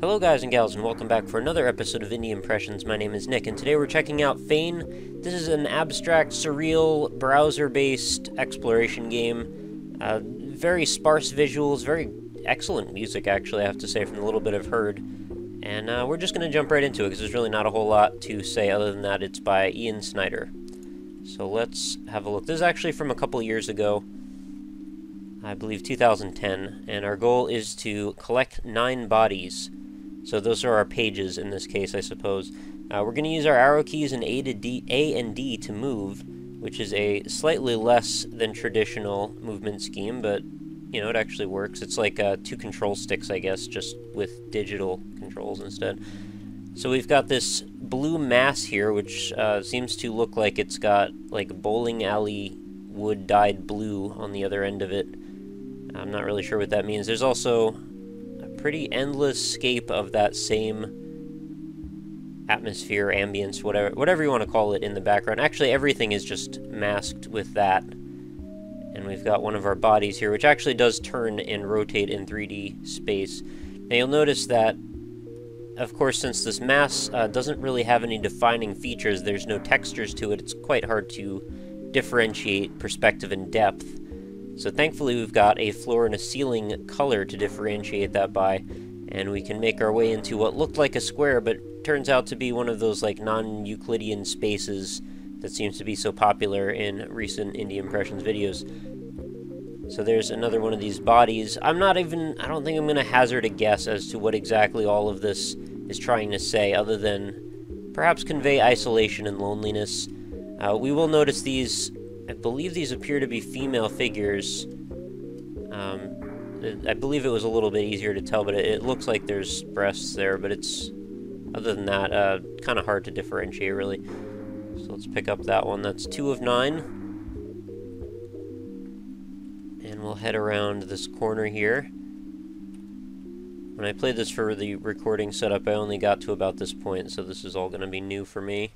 Hello guys and gals, and welcome back for another episode of Indie Impressions. My name is Nick, and today we're checking out Feign. This is an abstract, surreal, browser-based exploration game. Very sparse visuals, very excellent music, actually, I have to say, from the little bit I've heard. And we're just going to jump right into it, because there's really not a whole lot to say other than that it's by Ian Snyder. So let's have a look. This is actually from a couple years ago. I believe 2010, and our goal is to collect 9 bodies. So those are our pages in this case, I suppose. We're going to use our arrow keys and A and D to move, which is a slightly less than traditional movement scheme, but, you know, it actually works. It's like 2 control sticks, I guess, just with digital controls instead. So we've got this blue mass here, which seems to look like it's got, like, bowling alley wood dyed blue on the other end of it. I'm not really sure what that means. There's also pretty endless scape of that same atmosphere, ambience, whatever you want to call it in the background. Actually, everything is just masked with that. And we've got one of our bodies here, which actually does turn and rotate in 3D space. Now you'll notice that, of course, since this mass doesn't really have any defining features, there's no textures to it, it's quite hard to differentiate perspective and depth. So thankfully we've got a floor and a ceiling color to differentiate that by, and we can make our way into what looked like a square, but turns out to be one of those like non-Euclidean spaces that seems to be so popular in recent Indie Impressions videos. So there's another one of these bodies. I don't think I'm going to hazard a guess as to what exactly all of this is trying to say, other than perhaps convey isolation and loneliness. We will notice these. I believe these appear to be female figures. I believe it was a little bit easier to tell, but it looks like there's breasts there, but it's, other than that, kind of hard to differentiate, really. So let's pick up that one. That's 2 of 9. And we'll head around this corner here. When I played this for the recording setup, I only got to about this point, so this is all going to be new for me.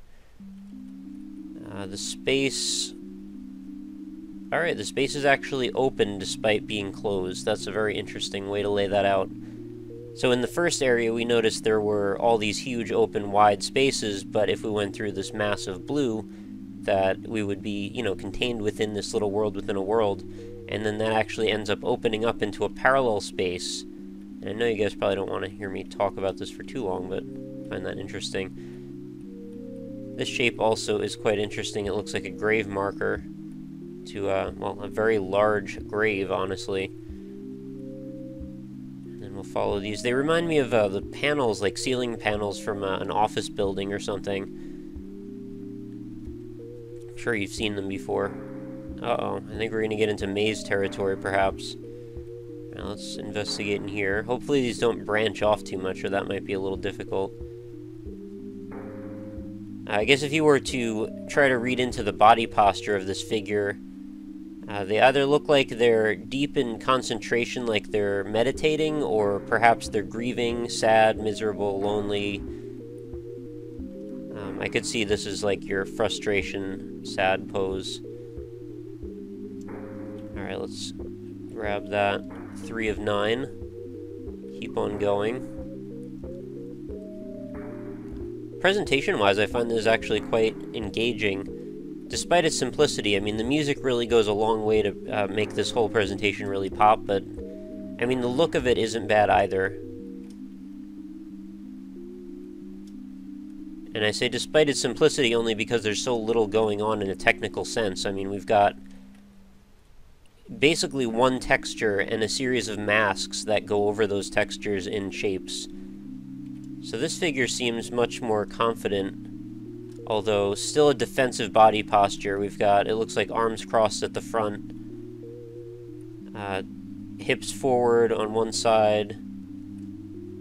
The space... Alright, the space is actually open despite being closed. That's a very interesting way to lay that out. So in the first area, we noticed there were all these huge open wide spaces, but if we went through this massive blue, that we would be, you know, contained within this little world within a world, and then that actually ends up opening up into a parallel space. And I know you guys probably don't want to hear me talk about this for too long, but I find that interesting. This shape also is quite interesting. It looks like a grave marker to, well, a very large grave, honestly. And then we'll follow these. They remind me of the panels, like ceiling panels from an office building or something. I'm sure you've seen them before. Uh-oh, I think we're going to get into maze territory, perhaps. Now let's investigate in here. Hopefully these don't branch off too much, or that might be a little difficult. I guess if you were to try to read into the body posture of this figure, they either look like they're deep in concentration, like they're meditating, or perhaps they're grieving, sad, miserable, lonely. I could see this as like your frustration, sad pose. Alright, let's grab that. 3 of 9. Keep on going. Presentation-wise, I find this actually quite engaging. Despite its simplicity, I mean, the music really goes a long way to make this whole presentation really pop, but, I mean, the look of it isn't bad either. And I say despite its simplicity only because there's so little going on in a technical sense. I mean, we've got basically one texture and a series of masks that go over those textures in shapes. So this figure seems much more confident, although still a defensive body posture. We've got, it looks like arms crossed at the front, hips forward on one side.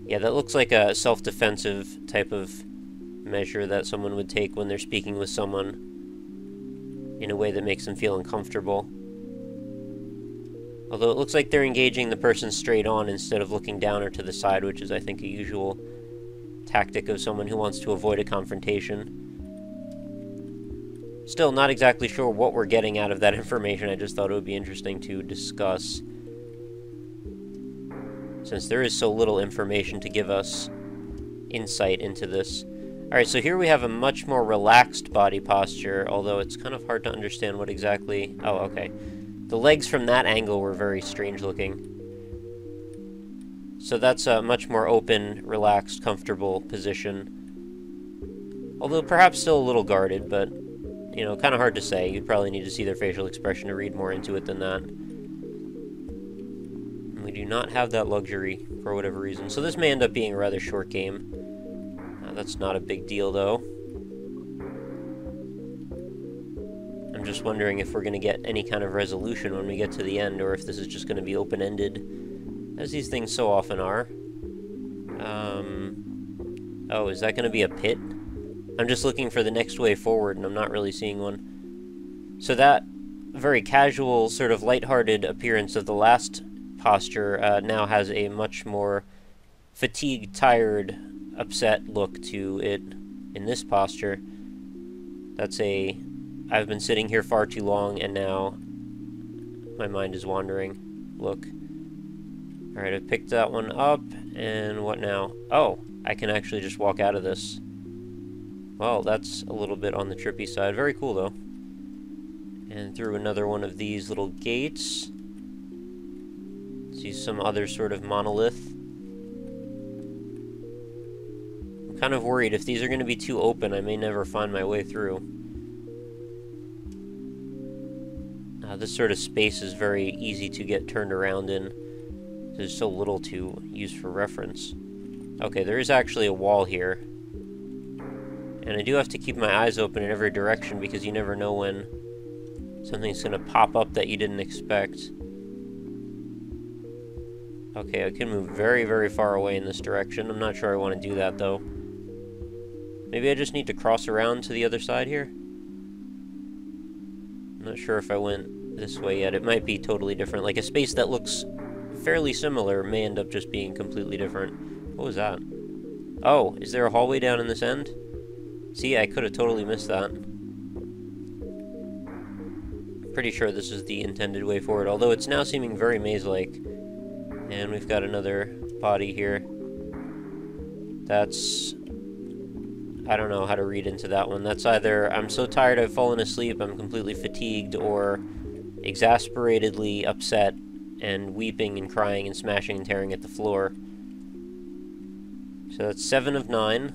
Yeah, that looks like a self-defensive type of measure that someone would take when they're speaking with someone in a way that makes them feel uncomfortable. Although it looks like they're engaging the person straight on instead of looking down or to the side, which is, I think, a usual tactic of someone who wants to avoid a confrontation. Still, not exactly sure what we're getting out of that information. I just thought it would be interesting to discuss, since there is so little information to give us. insight into this. Alright, so here we have a much more relaxed body posture, although it's kind of hard to understand what exactly... Oh, okay. The legs from that angle were very strange looking. So that's a much more open, relaxed, comfortable position. Although perhaps still a little guarded, but, you know, kind of hard to say. You'd probably need to see their facial expression to read more into it than that. And we do not have that luxury, for whatever reason. So this may end up being a rather short game. That's not a big deal, though. I'm just wondering if we're going to get any kind of resolution when we get to the end, or if this is just going to be open-ended, as these things so often are. Oh, is that going to be a pit? I'm just looking for the next way forward, and I'm not really seeing one. So that very casual, sort of lighthearted appearance of the last posture now has a much more fatigued, tired, upset look to it in this posture. That's a I've been sitting here far too long and now my mind is wandering look. Alright, I picked that one up, and what now? Oh, I can actually just walk out of this. Well, that's a little bit on the trippy side. Very cool, though. And through another one of these little gates. See some other sort of monolith. Kind of worried if these are going to be too open, I may never find my way through. This sort of space is very easy to get turned around in. There's so little to use for reference. Okay, there is actually a wall here. And I do have to keep my eyes open in every direction because you never know when something's going to pop up that you didn't expect. Okay, I can move very, very far away in this direction. I'm not sure I want to do that, though. Maybe I just need to cross around to the other side here? I'm not sure if I went this way yet. It might be totally different. Like, a space that looks fairly similar may end up just being completely different. What was that? Oh, is there a hallway down in this end? See, I could have totally missed that. Pretty sure this is the intended way forward, although it's now seeming very maze-like. And we've got another body here. That's... I don't know how to read into that one. That's either I'm so tired I've fallen asleep, I'm completely fatigued, or exasperatedly upset and weeping and crying and smashing and tearing at the floor. So that's 7 of 9.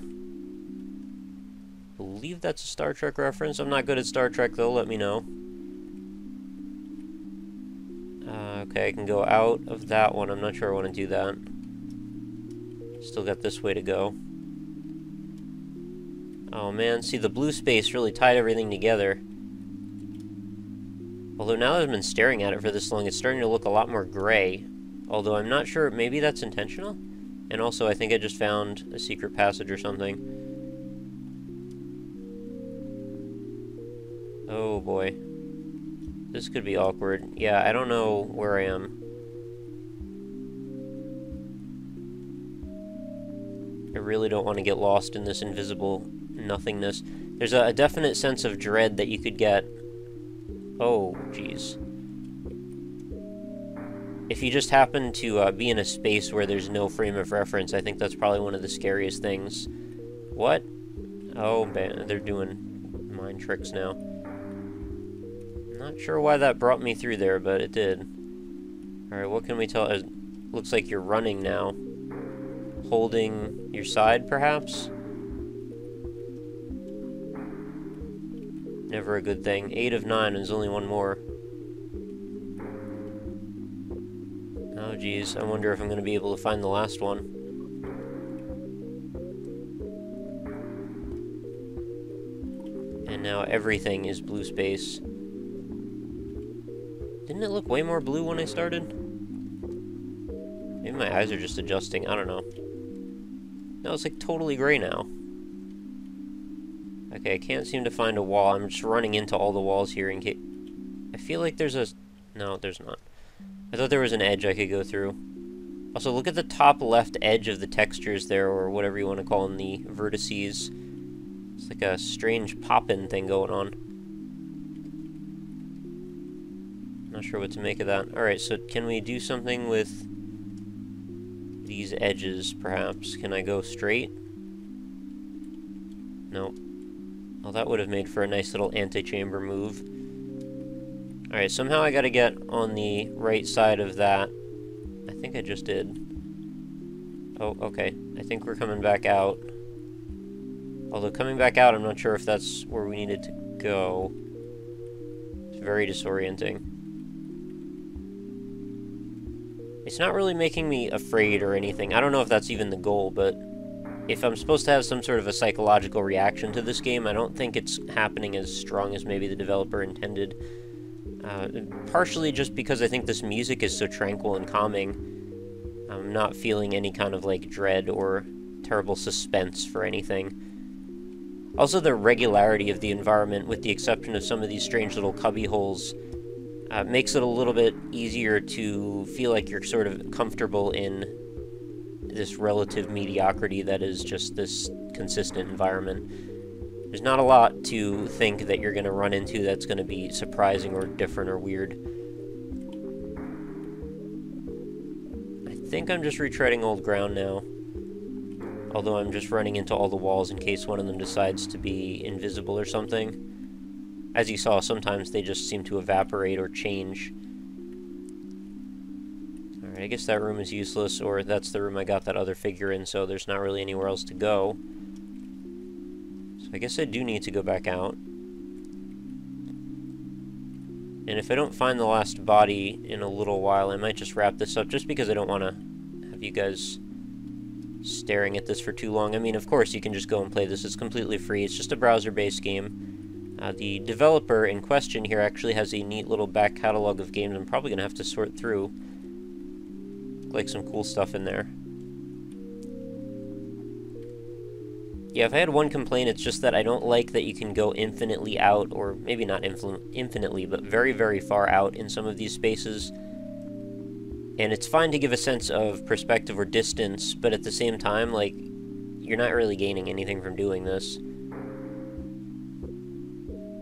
I believe that's a Star Trek reference. I'm not good at Star Trek, though. Let me know. Okay, I can go out of that one. I'm not sure I want to do that. Still got this way to go. Oh man, see, the blue space really tied everything together. Although now that I've been staring at it for this long, it's starting to look a lot more gray. Although I'm not sure, maybe that's intentional? And also, I think I just found a secret passage or something. Oh boy. This could be awkward. Yeah, I don't know where I am. I really don't want to get lost in this invisible nothingness. There's a definite sense of dread that you could get. Oh, jeez. If you just happen to be in a space where there's no frame of reference, I think that's probably one of the scariest things. What? Oh, man, they're doing mind tricks now. Not sure why that brought me through there, but it did. Alright, what can we tell? It looks like you're running now. Holding your side, perhaps? Never a good thing. 8 of 9, and there's only one more. Oh, geez. I wonder if I'm going to be able to find the last one. And now everything is blue space. Didn't it look way more blue when I started? Maybe my eyes are just adjusting. I don't know. No, it's like totally gray now. Okay, I can't seem to find a wall. I'm just running into all the walls here in case... I feel like there's a... No, there's not. I thought there was an edge I could go through. Also, look at the top left edge of the textures there, or whatever you want to call them, the vertices. It's like a strange pop-in thing going on. Not sure what to make of that. Alright, so can we do something with these edges, perhaps? Can I go straight? Nope. Well, that would have made for a nice little antechamber move. Alright, somehow I gotta get on the right side of that. I think I just did. Oh, okay. I think we're coming back out. Although coming back out, I'm not sure if that's where we needed to go. It's very disorienting. It's not really making me afraid or anything. I don't know if that's even the goal, but if I'm supposed to have some sort of a psychological reaction to this game, I don't think it's happening as strong as maybe the developer intended. Partially just because I think this music is so tranquil and calming. I'm not feeling any kind of, like, dread or terrible suspense for anything. Also, the regularity of the environment, with the exception of some of these strange little cubby holes, makes it a little bit easier to feel like you're sort of comfortable in this relative mediocrity that is just this consistent environment. There's not a lot to think that you're going to run into that's going to be surprising or different or weird. I think I'm just retreading old ground now. Although I'm just running into all the walls in case one of them decides to be invisible or something. As you saw, sometimes they just seem to evaporate or change. Alright, I guess that room is useless, or that's the room I got that other figure in, so there's not really anywhere else to go. So I guess I do need to go back out. And if I don't find the last body in a little while, I might just wrap this up, just because I don't want to have you guys staring at this for too long. I mean, of course, you can just go and play this. It's completely free. It's just a browser-based game. The developer in question here actually has a neat little back catalog of games I'm probably going to have to sort through. Like some cool stuff in there. Yeah, if I had one complaint, it's just that I don't like that you can go infinitely out, or maybe not infinitely, but very, very far out in some of these spaces. And it's fine to give a sense of perspective or distance, but at the same time, like, you're not really gaining anything from doing this.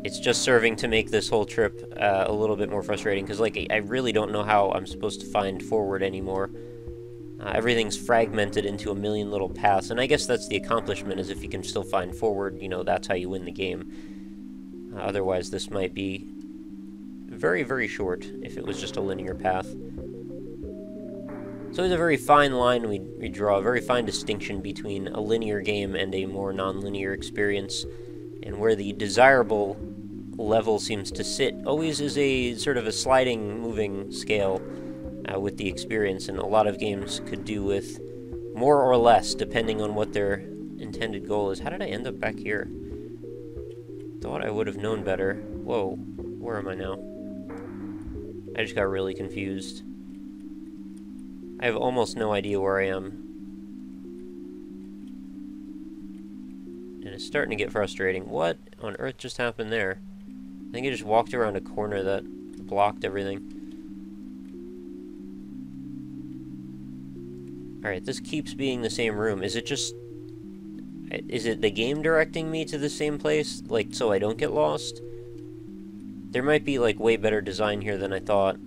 It's just serving to make this whole trip a little bit more frustrating, because, like, I really don't know how I'm supposed to find forward anymore. Everything's fragmented into a million little paths, and I guess that's the accomplishment, is if you can still find forward, you know, that's how you win the game. Otherwise, this might be very, very short if it was just a linear path. So there's a very fine line we draw, a very fine distinction between a linear game and a more non-linear experience, and where the desirable level seems to sit always is a sort of a sliding, moving scale with the experience, and a lot of games could do with more or less, depending on what their intended goal is. How did I end up back here? Thought I would have known better. Whoa, where am I now? I just got really confused. I have almost no idea where I am. And it's starting to get frustrating. What on earth just happened there? I think I just walked around a corner that blocked everything. Alright, this keeps being the same room. Is it just... is it the game directing me to the same place? Like, so I don't get lost? There might be, like, way better design here than I thought,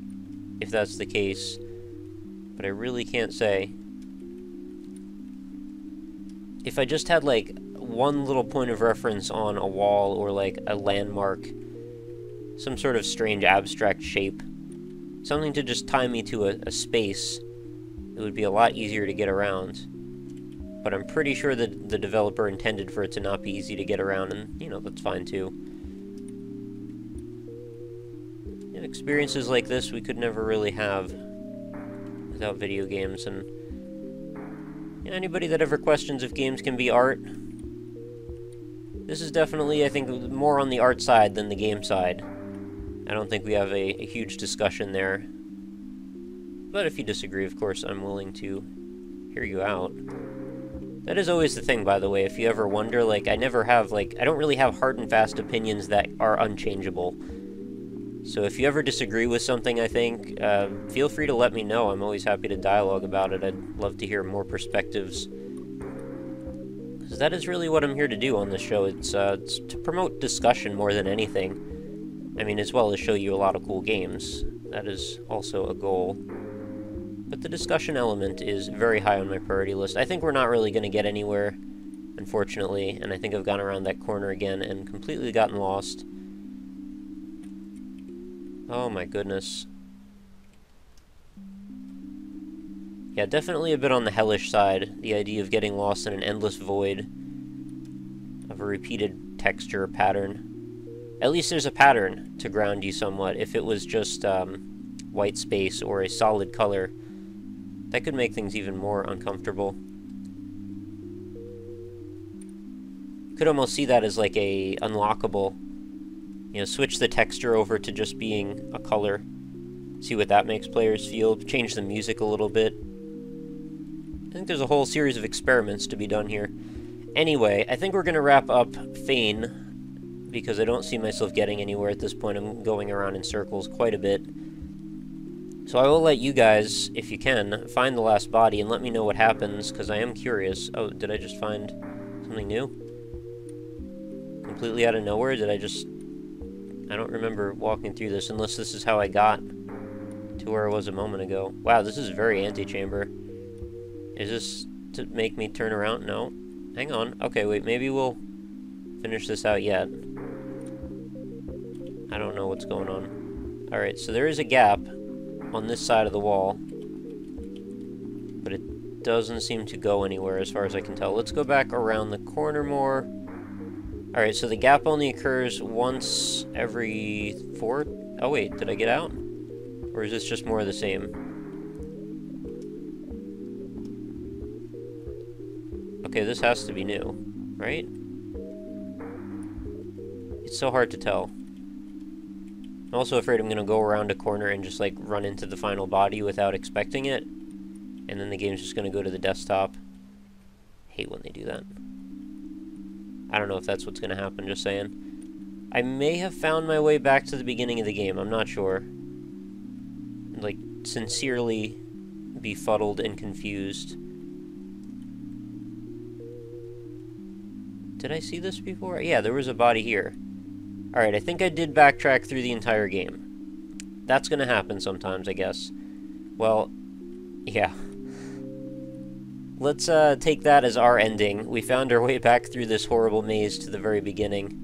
if that's the case. But I really can't say. If I just had, like, one little point of reference on a wall, or, like, a landmark, some sort of strange abstract shape, something to just tie me to a space, it would be a lot easier to get around. But I'm pretty sure that the developer intended for it to not be easy to get around, and, you know, that's fine too. And experiences like this we could never really have without video games, and anybody that ever questions if games can be art, this is definitely, I think, more on the art side than the game side. I don't think we have a huge discussion there. But if you disagree, of course, I'm willing to hear you out. That is always the thing, by the way, if you ever wonder, like, I don't really have hard and fast opinions that are unchangeable. So if you ever disagree with something, I think, feel free to let me know. I'm always happy to dialogue about it. I'd love to hear more perspectives. Because that is really what I'm here to do on this show. It's to promote discussion more than anything. I mean, as well as show you a lot of cool games. That is also a goal. But the discussion element is very high on my priority list. I think we're not really going to get anywhere unfortunately, and I think I've gone around that corner again and completely gotten lost. Oh my goodness. Yeah, definitely a bit on the hellish side, the idea of getting lost in an endless void of a repeated texture or pattern. At least there's a pattern to ground you somewhat. If it was just white space or a solid color, that could make things even more uncomfortable. Could almost see that as like a unlockable, you know, switch the texture over to just being a color. See what that makes players feel. Change the music a little bit. I think there's a whole series of experiments to be done here. Anyway, I think we're going to wrap up Feign, because I don't see myself getting anywhere at this point. I'm going around in circles quite a bit. So I will let you guys, if you can, find the last body and let me know what happens, because I am curious. Oh, did I just find something new? Completely out of nowhere? Did I just... I don't remember walking through this, unless this is how I got to where I was a moment ago. Wow, this is very antechamber. Is this to make me turn around? No. Hang on. Okay, wait, maybe we'll finish this out yet. I don't know what's going on. Alright, so there is a gap on this side of the wall, but it doesn't seem to go anywhere as far as I can tell. Let's go back around the corner more. Alright, so the gap only occurs once every 4... Oh wait, did I get out? Or is this just more of the same? Okay, this has to be new, right? It's so hard to tell. I'm also afraid I'm gonna go around a corner and just like run into the final body without expecting it, and then the game's just gonna go to the desktop. Hate when they do that. I don't know if that's what's gonna happen, just saying. I may have found my way back to the beginning of the game, I'm not sure. Like, sincerely befuddled and confused. Did I see this before? Yeah, there was a body here. Alright, I think I did backtrack through the entire game. That's gonna happen sometimes, I guess. Well, yeah. Let's take that as our ending. We found our way back through this horrible maze to the very beginning.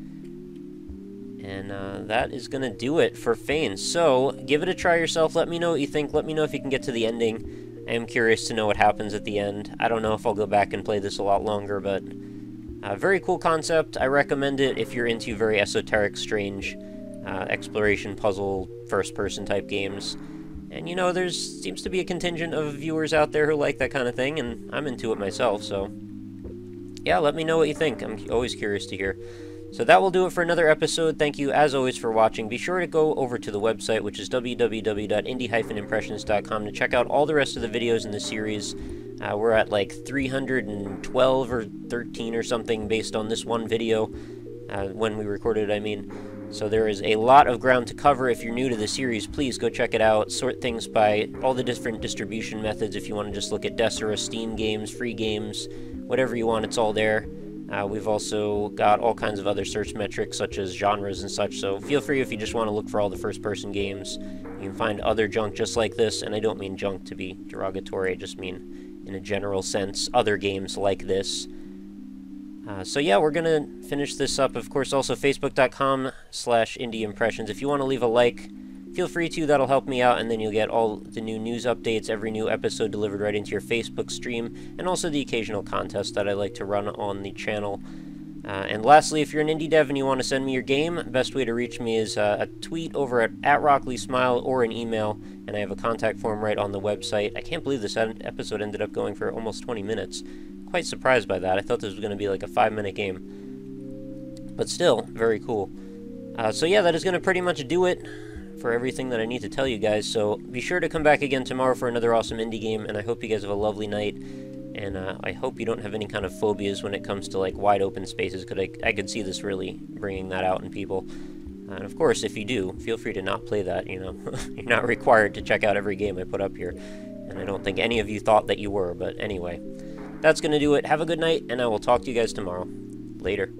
And that is gonna do it for Feign. So, give it a try yourself. Let me know what you think. Let me know if you can get to the ending. I am curious to know what happens at the end. I don't know if I'll go back and play this a lot longer, but... very cool concept. I recommend it if you're into very esoteric, strange, exploration, puzzle, first-person type games. And, you know, seems to be a contingent of viewers out there who like that kind of thing, and I'm into it myself, so... yeah, let me know what you think. I'm always curious to hear. So that will do it for another episode. Thank you, as always, for watching. Be sure to go over to the website, which is www.indie-impressions.com, to check out all the rest of the videos in the series. We're at like 312 or 13 or something based on this one video, when we recorded it, I mean. So there is a lot of ground to cover. If you're new to the series, please go check it out. Sort things by all the different distribution methods. If you want to just look at Desura, Steam games, free games, whatever you want, it's all there. We've also got all kinds of other search metrics, such as genres and such, so feel free if you just want to look for all the first-person games. You can find other junk just like this, and I don't mean junk to be derogatory, I just mean, in a general sense, other games like this. So yeah, we're gonna finish this up. Of course, also facebook.com/indieimpressions. If you want to leave a like, feel free to. That'll help me out, and then you'll get all the new news updates, every new episode delivered right into your Facebook stream, and also the occasional contest that I like to run on the channel. And lastly, if you're an indie dev and you want to send me your game, best way to reach me is a tweet over at RockLeeSmile or an email, and I have a contact form right on the website. I can't believe this episode ended up going for almost 20 minutes. Quite surprised by that. I thought this was going to be like a 5-minute game. But still, very cool. So yeah, that is going to pretty much do it for everything that I need to tell you guys. So be sure to come back again tomorrow for another awesome indie game, and I hope you guys have a lovely night. And I hope you don't have any kind of phobias when it comes to like wide open spaces, because I could see this really bringing that out in people. And of course, if you do, feel free to not play that, you know. You're not required to check out every game I put up here. And I don't think any of you thought that you were, but anyway. That's going to do it. Have a good night, and I will talk to you guys tomorrow. Later.